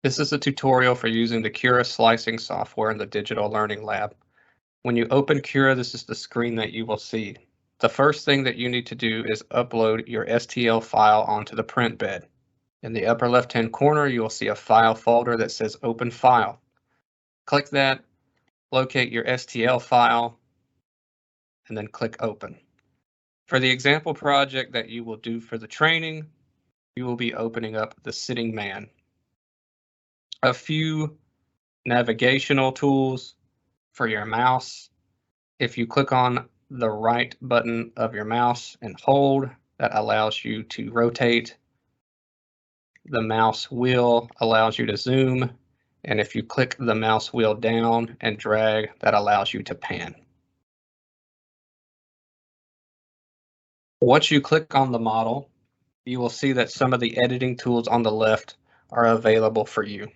This is a tutorial for using the Cura slicing software in the Digital Learning Lab. When you open Cura, this is the screen that you will see. The first thing that you need to do is upload your STL file onto the print bed. In the upper left-hand corner, you will see a file folder that says Open File. Click that, locate your STL file, and then click Open. For the example project that you will do for the training, you will be opening up the Sitting Man. A few navigational tools for your mouse. If you click on the right button of your mouse and hold, that allows you to rotate. The mouse wheel allows you to zoom. And if you click the mouse wheel down and drag, that allows you to pan. Once you click on the model, you will see that some of the editing tools on the left are available for you.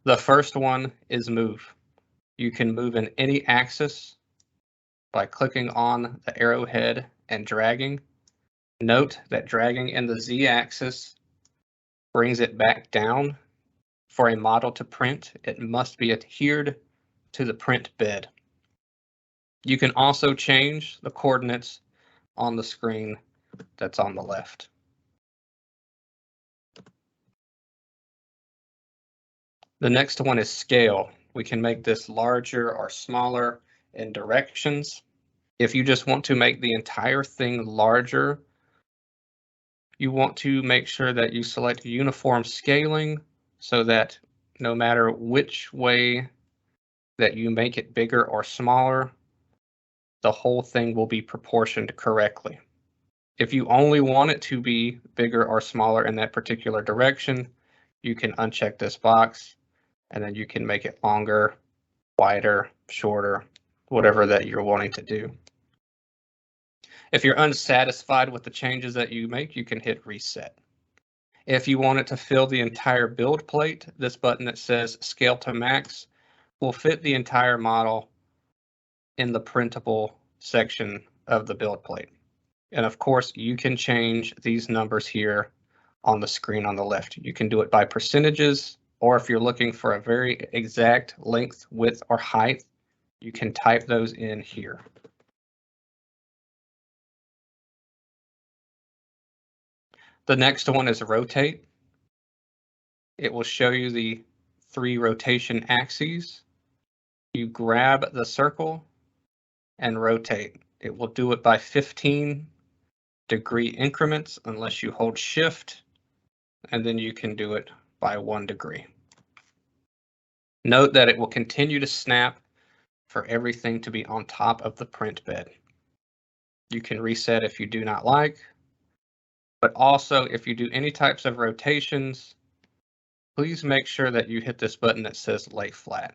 The first one is Move. You can move in any axis by clicking on the arrowhead and dragging. Note that dragging in the Z-axis brings it back down. For a model to print, it must be adhered to the print bed. You can also change the coordinates on the screen that's on the left. The next one is Scale. We can make this larger or smaller in directions. If you just want to make the entire thing larger, you want to make sure that you select uniform scaling so that no matter which way that you make it bigger or smaller, the whole thing will be proportioned correctly. If you only want it to be bigger or smaller in that particular direction, you can uncheck this box and then you can make it longer, wider, shorter, whatever that you're wanting to do. If you're unsatisfied with the changes that you make, you can hit reset. If you want it to fill the entire build plate, this button that says Scale to Max will fit the entire model in the printable section of the build plate. And of course, you can change these numbers here on the screen on the left. You can do it by percentages, or if you're looking for a very exact length, width, or height, you can type those in here. The next one is Rotate. It will show you the 3 rotation axes. You grab the circle and rotate. It will do it by 15-degree increments unless you hold Shift, and then you can do it by 1 degree. Note that it will continue to snap for everything to be on top of the print bed. You can reset if you do not like, but also if you do any types of rotations, please make sure that you hit this button that says Lay Flat.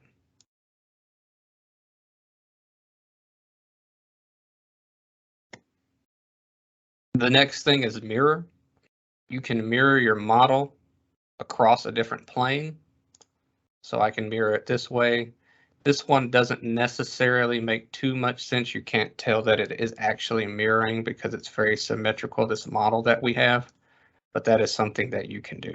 The next thing is Mirror. You can mirror your model across a different plane. So I can mirror it this way. This one doesn't necessarily make too much sense. You can't tell that it is actually mirroring because it's very symmetrical, this model that we have, but that is something that you can do.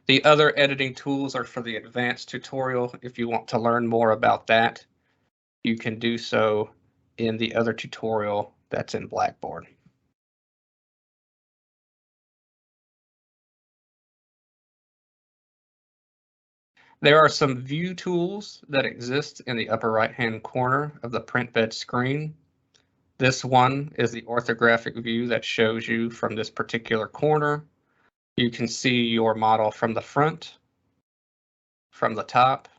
The other editing tools are for the advanced tutorial. If you want to learn more about that, you can do so in the other tutorial that's in Blackboard. There are some view tools that exist in the upper right-hand corner of the print bed screen. This one is the orthographic view that shows you from this particular corner. You can see your model from the front, from the top,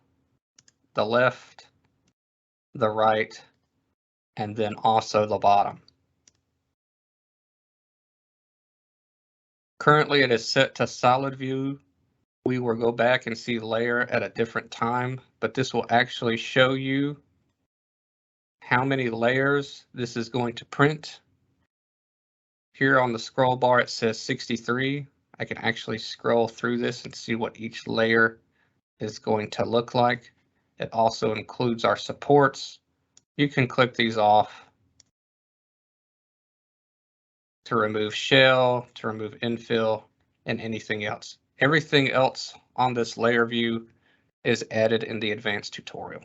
the left, the right, and then also the bottom. Currently it is set to solid view. We will go back and see layer at a different time, but this will actually show you how many layers this is going to print. Here on the scroll bar it says 63. I can actually scroll through this and see what each layer is going to look like. It also includes our supports. You can click these off to remove shell, to remove infill, and anything else. Everything else on this layer view is added in the advanced tutorial.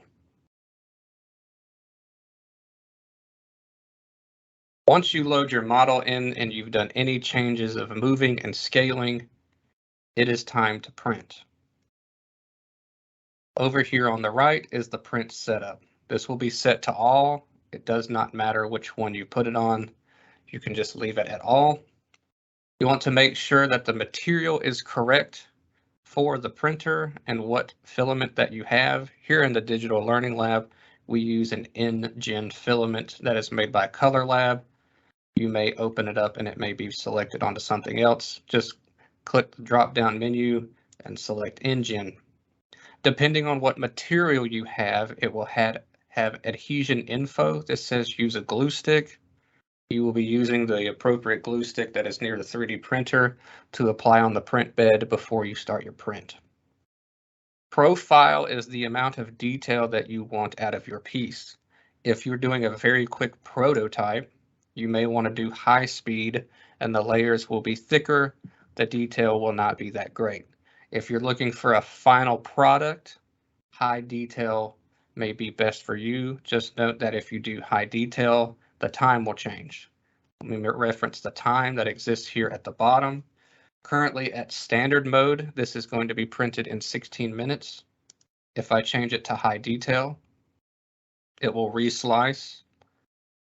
Once you load your model in and you've done any changes of moving and scaling, it is time to print. Over here on the right is the print setup. This will be set to all. It does not matter which one you put it on. You can just leave it at all. You want to make sure that the material is correct for the printer and what filament that you have. Here in the Digital Learning Lab, we use an N-Gen filament that is made by Color Lab. You may open it up and it may be selected onto something else. Just click the drop-down menu and select N-Gen. Depending on what material you have, it will have adhesion info that says use a glue stick. You will be using the appropriate glue stick that is near the 3D printer to apply on the print bed before you start your print. Profile is the amount of detail that you want out of your piece. If you're doing a very quick prototype, you may want to do high speed and the layers will be thicker. The detail will not be that great. If you're looking for a final product, high detail may be best for you. Just note that if you do high detail, the time will change. Let me reference the time that exists here at the bottom. Currently at standard mode, this is going to be printed in 16 minutes. If I change it to high detail, it will reslice,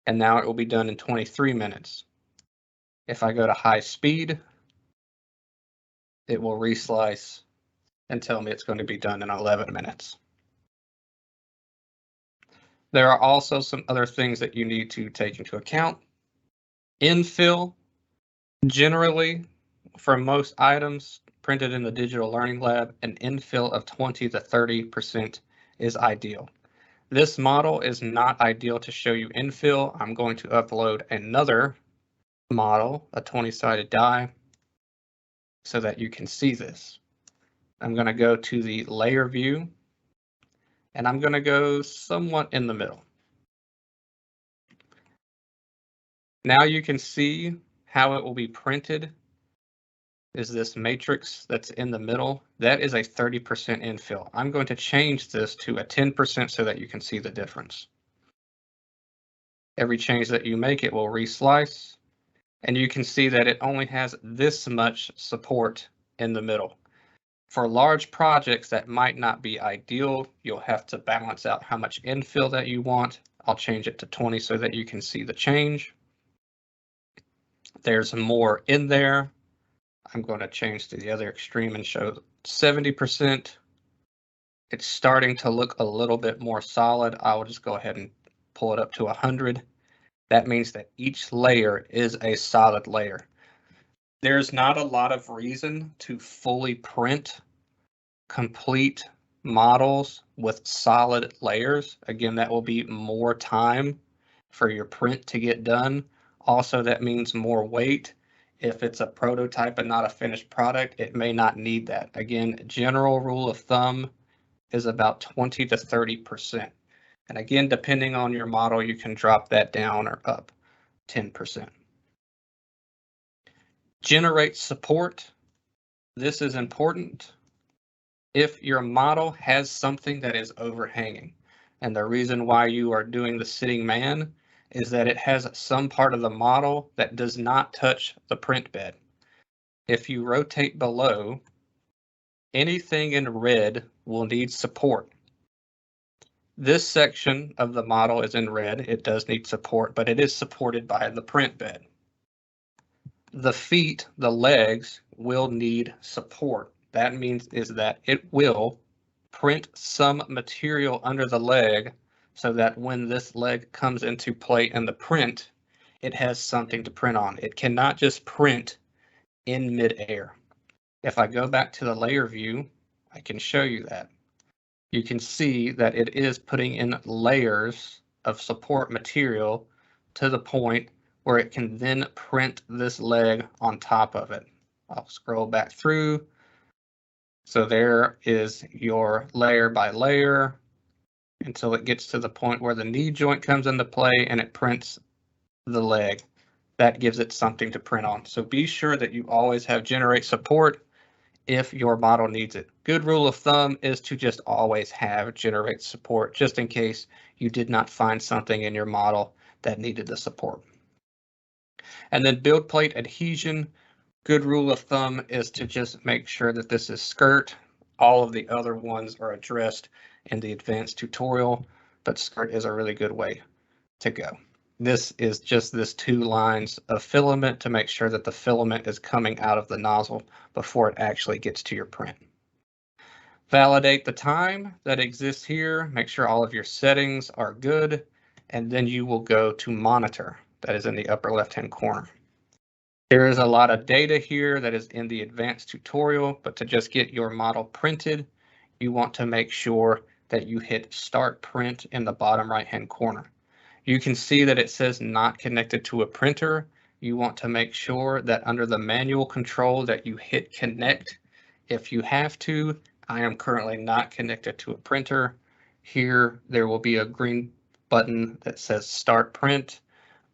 and now it will be done in 23 minutes. If I go to high speed, it will reslice and tell me it's going to be done in 11 minutes. There are also some other things that you need to take into account. Infill, generally, for most items printed in the Digital Learning Lab, an infill of 20 to 30% is ideal. This model is not ideal to show you infill. I'm going to upload another model, a 20-sided die, so that you can see this. I'm going to go to the layer view, and I'm going to go somewhat in the middle. Now you can see how it will be printed. Is this matrix that's in the middle? That is a 30% infill. I'm going to change this to a 10% so that you can see the difference. Every change that you make, it will reslice, and you can see that it only has this much support in the middle. For large projects, that might not be ideal. You'll have to balance out how much infill that you want. I'll change it to 20 so that you can see the change. There's more in there. I'm going to change to the other extreme and show 70%. It's starting to look a little bit more solid. I will just go ahead and pull it up to 100. That means that each layer is a solid layer. There's not a lot of reason to fully print complete models with solid layers. Again, that will be more time for your print to get done. Also, that means more weight. If it's a prototype and not a finished product, it may not need that. Again, general rule of thumb is about 20 to 30%. And again, depending on your model, you can drop that down or up 10%. Generate support. This is important. If your model has something that is overhanging, and the reason why you are doing the sitting man is that it has some part of the model that does not touch the print bed. If you rotate below, anything in red will need support. This section of the model is in red. It does need support, but it is supported by the print bed. The feet, the legs, will need support. That means is that it will print some material under the leg so that when this leg comes into play in the print, it has something to print on. It cannot just print in midair. If I go back to the layer view, I can show you that. You can see that it is putting in layers of support material to the point where it can then print this leg on top of it. I'll scroll back through. So there is your layer by layer until it gets to the point where the knee joint comes into play and it prints the leg. That gives it something to print on. So be sure that you always have generate support if your model needs it. Good rule of thumb is to just always have generate support, just in case you did not find something in your model that needed the support. And then build plate adhesion. Good rule of thumb is to just make sure that this is skirt. All of the other ones are addressed in the advanced tutorial, but skirt is a really good way to go. This is just this 2 lines of filament to make sure that the filament is coming out of the nozzle before it actually gets to your print. Validate the time that exists here, make sure all of your settings are good, and then you will go to monitor. That is in the upper left-hand corner. There is a lot of data here that is in the advanced tutorial, but to just get your model printed, you want to make sure that you hit start print in the bottom right-hand corner. You can see that it says not connected to a printer. You want to make sure that under the manual control that you hit connect if you have to. I am currently not connected to a printer. Here, there will be a green button that says start print.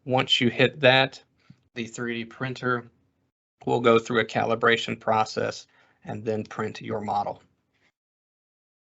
Once you hit that, the 3D printer will go through a calibration process and then print your model.